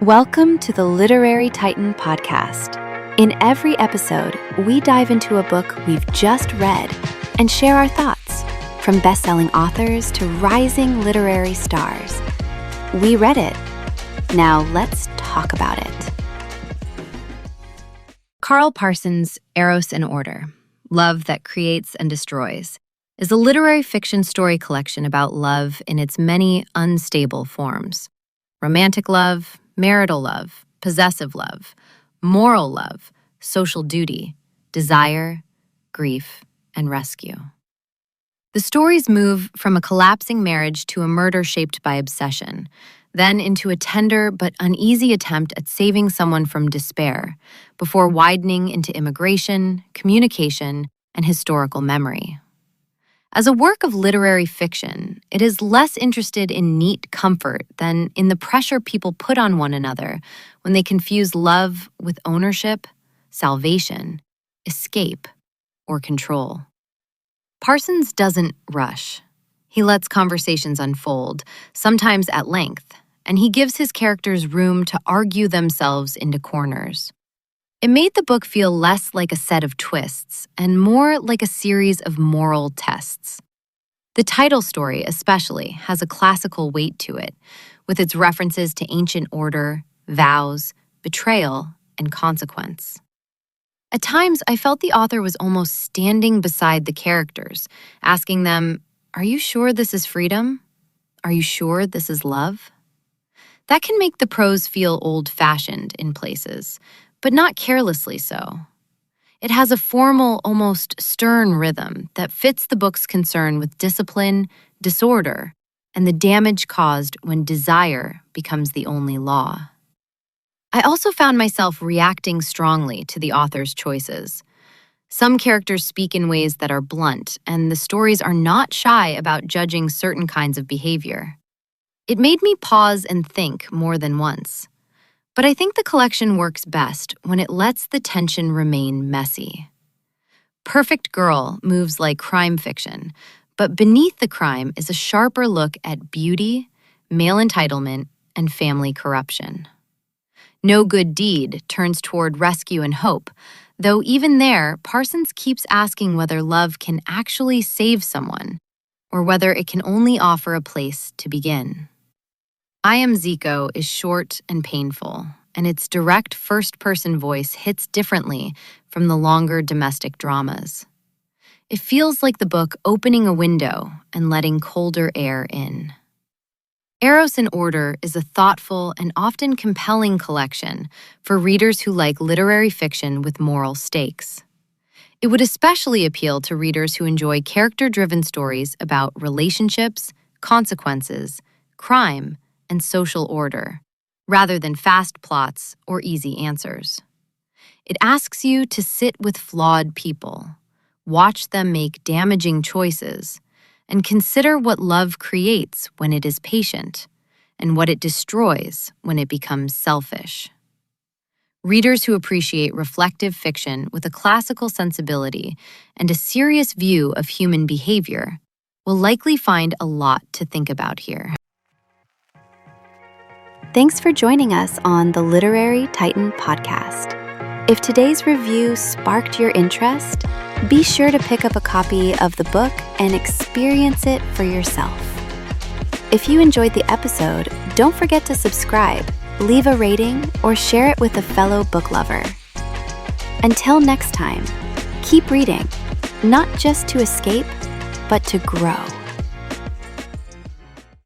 Welcome to the Literary Titan podcast. In every episode, we dive into a book we've just read and share our thoughts, from best-selling authors to rising literary stars. We read it. Now let's talk about it. Carl Parsons' Eros and Order, Love That Creates and Destroys, is a literary fiction story collection about love in its many unstable forms. Romantic love, marital love, possessive love, moral love, social duty, desire, grief, and rescue. The stories move from a collapsing marriage to a murder shaped by obsession, then into a tender but uneasy attempt at saving someone from despair, before widening into immigration, communication, and historical memory. As a work of literary fiction, it is less interested in neat comfort than in the pressure people put on one another when they confuse love with ownership, salvation, escape, or control. Parsons doesn't rush. He lets conversations unfold, sometimes at length, and he gives his characters room to argue themselves into corners. It made the book feel less like a set of twists and more like a series of moral tests. The title story, especially, has a classical weight to it, with its references to ancient order, vows, betrayal, and consequence. At times, I felt the author was almost standing beside the characters, asking them, "Are you sure this is freedom? Are you sure this is love?" That can make the prose feel old-fashioned in places, but not carelessly so. It has a formal, almost stern rhythm that fits the book's concern with discipline, disorder, and the damage caused when desire becomes the only law. I also found myself reacting strongly to the author's choices. Some characters speak in ways that are blunt, and the stories are not shy about judging certain kinds of behavior. It made me pause and think more than once. But I think the collection works best when it lets the tension remain messy. Perfect Girl moves like crime fiction, but beneath the crime is a sharper look at beauty, male entitlement, and family corruption. No Good Deed turns toward rescue and hope, though even there, Parsons keeps asking whether love can actually save someone, or whether it can only offer a place to begin. I Am Zico is short and painful, and its direct first-person voice hits differently from the longer domestic dramas. It feels like the book opening a window and letting colder air in. Eros and Order is a thoughtful and often compelling collection for readers who like literary fiction with moral stakes. It would especially appeal to readers who enjoy character-driven stories about relationships, consequences, crime, and social order, rather than fast plots or easy answers. It asks you to sit with flawed people, watch them make damaging choices, and consider what love creates when it is patient, and what it destroys when it becomes selfish. Readers who appreciate reflective fiction with a classical sensibility and a serious view of human behavior will likely find a lot to think about here. Thanks for joining us on the Literary Titan podcast. If today's review sparked your interest, be sure to pick up a copy of the book and experience it for yourself. If you enjoyed the episode, don't forget to subscribe, leave a rating, or share it with a fellow book lover. Until next time, keep reading, not just to escape, but to grow.